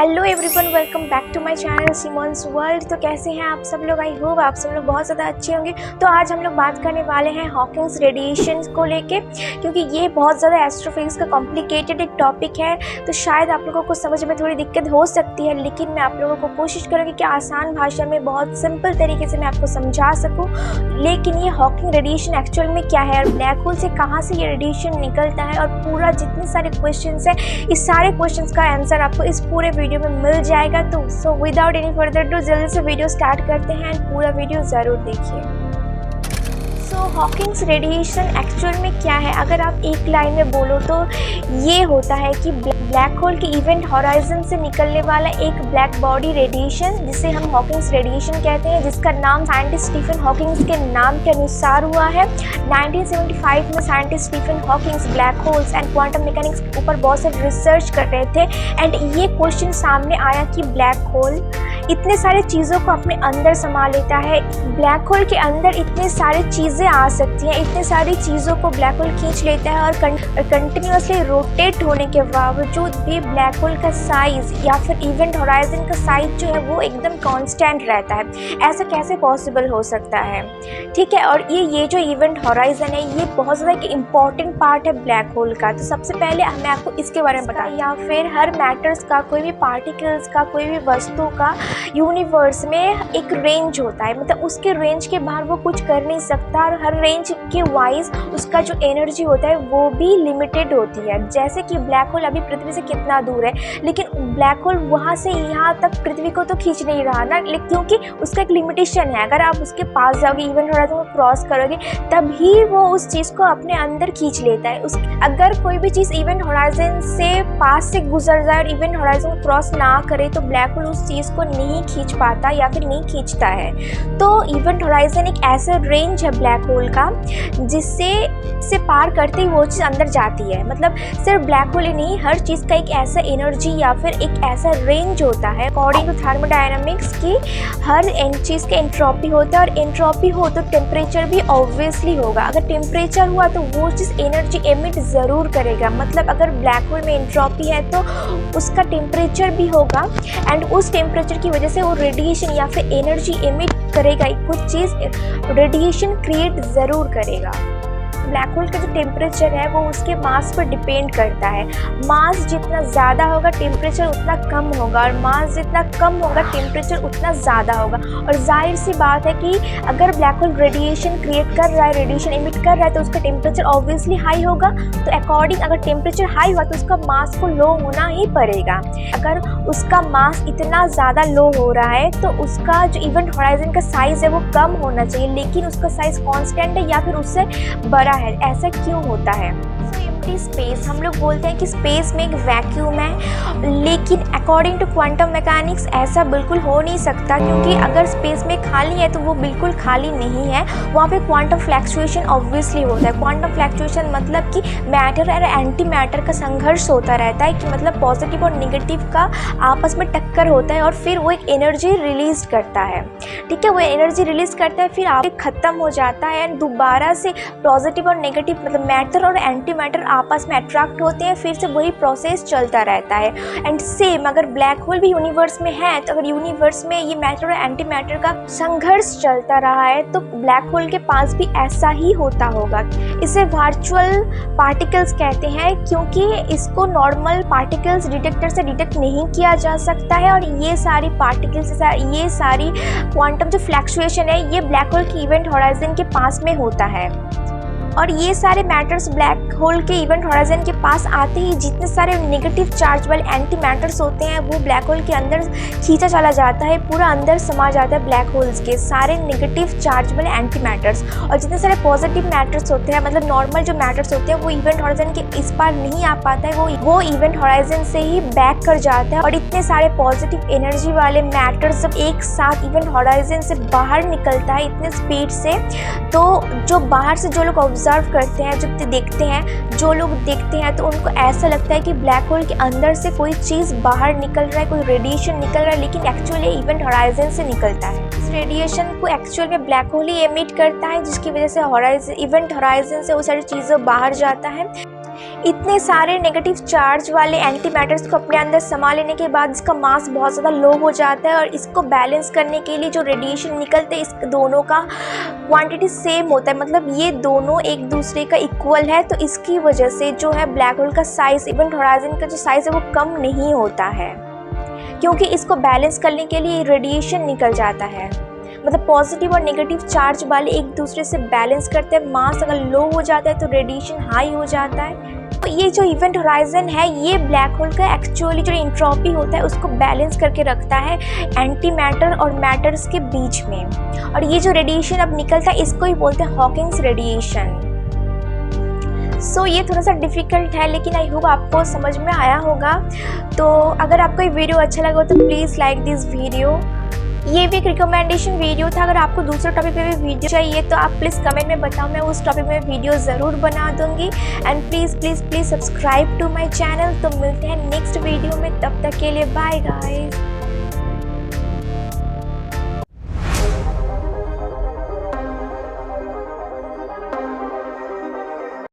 Hello everyone, welcome back to my channel Simon's world. तो कैसे हैं आप सब लोग? आई होप आप सब लोग बहुत ज़्यादा अच्छे होंगे। तो आज हम लोग बात करने वाले हैं हॉकिंग्स रेडिएशन को लेके, क्योंकि ये बहुत ज़्यादा एस्ट्रोफिजिक्स का कॉम्प्लिकेटेड एक टॉपिक है। तो शायद आप लोगों को समझ में थोड़ी दिक्कत हो सकती है, लेकिन मैं आप लोगों को कोशिश करूँगी कि आसान भाषा में बहुत सिंपल तरीके से मैं आपको समझा सकूँ। लेकिन ये हॉकिंग रेडिएशन एक्चुअल में क्या है और ब्लैक होल से कहाँ से ये रेडिएशन निकलता है, और पूरा जितने सारे क्वेश्चन है, इस सारे क्वेश्चन का आंसर आपको इस पूरे वीडियो में मिल जाएगा। तो so without any further do जल्दी से वीडियो स्टार्ट करते हैं। पूरा वीडियो ज़रूर देखिए। सो हॉकिंग्स रेडिएशन एक्चुअल में क्या है, अगर आप एक लाइन में बोलो तो ये होता है कि ब्लैक होल के इवेंट हॉराइजन से निकलने वाला एक ब्लैक बॉडी रेडिएशन, जिसे हम हॉकिंग्स रेडिएशन कहते हैं, जिसका नाम साइंटिस्ट स्टीफन हॉकिंग्स के नाम के अनुसार हुआ है। 1975 में scientist Stephen Hawkings black holes and quantum mechanics के ऊपर बहुत सारे रिसर्च कर रहे थे, एंड ये क्वेश्चन सामने आया कि ब्लैक होल इतने सारे चीज़ों को अपने अंदर समा लेता है। ब्लैक होल के अंदर इतने सारी चीज़ें आ सकती हैं, इतने सारी चीज़ों को ब्लैक होल खींच लेता है, और कंटिन्यूसली रोटेट होने के बावजूद भी ब्लैक होल का साइज़ या फिर इवेंट होराइजन का साइज़ जो है वो एकदम कांस्टेंट रहता है। ऐसा कैसे पॉसिबल हो सकता है? ठीक है, और ये जो इवेंट होराइजन है, ये बहुत ज़्यादा एक इम्पॉर्टेंट पार्ट है ब्लैक होल का। तो सबसे पहले मैं आपको इसके बारे में बताऊँ, या फिर हर मैटर्स का, कोई भी पार्टिकल्स का, कोई भी वस्तु का यूनिवर्स में एक रेंज होता है, मतलब उसके रेंज के बाहर वो कुछ कर नहीं सकता, और हर रेंज के वाइज उसका जो एनर्जी होता है वो भी लिमिटेड होती है। जैसे कि ब्लैक होल अभी पृथ्वी से कितना दूर है, लेकिन ब्लैक होल वहाँ से यहाँ तक पृथ्वी को तो खींच नहीं रहा ना, क्योंकि उसका एक लिमिटेशन है। अगर आप उसके पास जाओगे, इवेंट होराइजन को क्रॉस करोगे, तभी वो उस चीज़ को अपने अंदर खींच लेता है। अगर कोई भी चीज़ इवेंट होराइजन से पास से गुजर जाए और इवेंट होराइजन को क्रॉस ना करे, तो ब्लैक होल उस चीज़ को नहीं खींच पाता या फिर नहीं खींचता है। तो इवेंट होराइजन एक ऐसा रेंज है ब्लैक होल का, जिससे पार करते ही वो चीज़ अंदर जाती है। मतलब सिर्फ ब्लैक होल ही नहीं, हर चीज़ का एक ऐसा एनर्जी या फिर एक ऐसा रेंज होता है। अकॉर्डिंग टू थर्मोडायनामिक्स की हर चीज़ का एंट्रोपी होता है, और एंट्रोपी हो तो टेम्परेचर भी ऑब्वियसली होगा। अगर टेम्परेचर हुआ तो वो चीज़ एनर्जी एमिट ज़रूर करेगा। मतलब अगर ब्लैक होल में एंट्रोपी है तो उसका टेम्परेचर भी होगा, एंड उस टेम्परेचर की वजह से वो रेडिएशन या फिर एनर्जी एमिट करेगा, कुछ चीज़ रेडिएशन क्रिएट ज़रूर करेगा। ब्लैक होल का जो टेम्परेचर है वो उसके मास पर डिपेंड करता है। मास जितना ज़्यादा होगा टेम्परेचर उतना कम होगा, और मास जितना कम होगा टेम्परेचर उतना ज़्यादा होगा। और जाहिर सी बात है कि अगर ब्लैक होल रेडिएशन क्रिएट कर रहा है, रेडिएशन एमिट कर रहा है, तो उसका टेम्परेचर ऑब्वियसली हाई होगा। तो अकॉर्डिंग अगर टेम्परेचर हाई हुआ तो उसका मास को लो होना ही पड़ेगा। अगर उसका मास इतना ज़्यादा लो हो रहा है तो उसका जो इवेंट होराइजन का साइज़ है वो कम होना चाहिए, लेकिन उसका साइज़ कॉन्स्टेंट है या फिर उससे बड़ा है। ऐसा क्यों होता है? स्पेस, हम लोग बोलते हैं कि स्पेस में एक वैक्यूम है, लेकिन अकॉर्डिंग टू क्वांटम मैकेनिक्स ऐसा बिल्कुल हो नहीं सकता, क्योंकि अगर स्पेस में खाली है तो वो बिल्कुल खाली नहीं है। वहाँ पे क्वांटम फ्लक्चुएशन ऑब्वियसली होता है। क्वांटम फ्लक्चुएशन मतलब कि मैटर और एंटी मैटर का संघर्ष होता रहता है, कि मतलब पॉजिटिव और निगेटिव का आपस में टक्कर होता है, और फिर वो एक एनर्जी रिलीज करता है। ठीक है, वो एनर्जी रिलीज करता है, फिर आप ख़त्म हो जाता है, एंड दोबारा से पॉजिटिव और नेगेटिव मतलब मैटर और एंटी मैटर आपस में अट्रैक्ट होते हैं, फिर से वही प्रोसेस चलता रहता है। एंड सेम अगर ब्लैक होल भी यूनिवर्स में है, तो अगर यूनिवर्स में ये मैटर और एंटी मैटर का संघर्ष चलता रहा है, तो ब्लैक होल के पास भी ऐसा ही होता होगा। इसे वर्चुअल पार्टिकल्स कहते हैं, क्योंकि इसको नॉर्मल पार्टिकल्स डिटेक्टर से डिटेक्ट नहीं किया जा सकता है, और ये सारी पार्टिकल्स, ये सारी क्वांटम जो फ्लक्चुएशन है, ये ब्लैक होल की इवेंट होराइजन के पास में होता है। और ये सारे मैटर्स ब्लैक होल के इवेंट होराइजन के पास आते ही जितने सारे नेगेटिव चार्ज वाले एंटी मैटर्स होते हैं वो ब्लैक होल के अंदर खींचा चला जाता है, पूरा अंदर समा जाता है ब्लैक होल्स के सारे नेगेटिव चार्ज वाले एंटी मैटर्स। और जितने सारे पॉजिटिव मैटर्स होते हैं, मतलब नॉर्मल जो मैटर्स होते हैं, वो इवेंट होराइजन के इस पार नहीं आ पाता है, वो इवेंट होराइजन से ही बैक कर जाता है। और इतने सारे पॉजिटिव एनर्जी वाले मैटर्स जब एक साथ इवेंट होराइजन से बाहर निकलता है इतने स्पीड से, तो जो बाहर से जो लोग ऑब्जर्व करते हैं, जब देखते हैं, जो लोग देखते हैं, तो उनको ऐसा लगता है कि ब्लैक होल के अंदर से कोई चीज़ बाहर निकल रहा है, कोई रेडिएशन निकल रहा है, लेकिन एक्चुअली इवेंट होराइजन से निकलता है। इस रेडिएशन को एक्चुअल में ब्लैक होल ही एमिट करता है, जिसकी वजह से इवेंट होराइजन से वो सारी चीज़ें बाहर जाता है। इतने सारे नेगेटिव चार्ज वाले एंटी मैटर्स को अपने अंदर समा लेने के बाद इसका मास बहुत ज़्यादा लो हो जाता है और इसको बैलेंस करने के लिए जो रेडिएशन निकलते हैं इस दोनों का क्वांटिटी सेम होता है, मतलब ये दोनों एक दूसरे का इक्वल है। तो इसकी वजह से जो है ब्लैक होल का साइज, इवेंट होराइजन का जो साइज़ है वो कम नहीं होता है, क्योंकि इसको बैलेंस करने के लिए रेडिएशन निकल जाता है। मतलब पॉजिटिव और नेगेटिव चार्ज वाले एक दूसरे से बैलेंस करते हैं। मास अगर लो हो जाता है तो रेडिएशन हाई हो जाता है। तो ये जो इवेंट होराइजन है ये ब्लैक होल का एक्चुअली जो एंट्रोपी होता है उसको बैलेंस करके रखता है एंटी मैटर और मैटर्स के बीच में। और ये जो रेडिएशन अब निकलता है इसको ही बोलते हैं हॉकिंग्स रेडिएशन। सो ये थोड़ा सा डिफ़िकल्ट है, लेकिन आई होप आपको समझ में आया होगा। तो अगर आपको ये वीडियो अच्छा लगा तो प्लीज़ लाइक दिस वीडियो। ये भी एक रिकमेंडेशन वीडियो था। अगर आपको दूसरे टॉपिक पे भी वीडियो चाहिए तो आप प्लीज़ कमेंट में बताओ, मैं उस टॉपिक में वीडियो ज़रूर बना दूंगी। And please subscribe to my channel. तो मिलते हैं नेक्स्ट वीडियो में, तब तक के लिए बाय गाइस।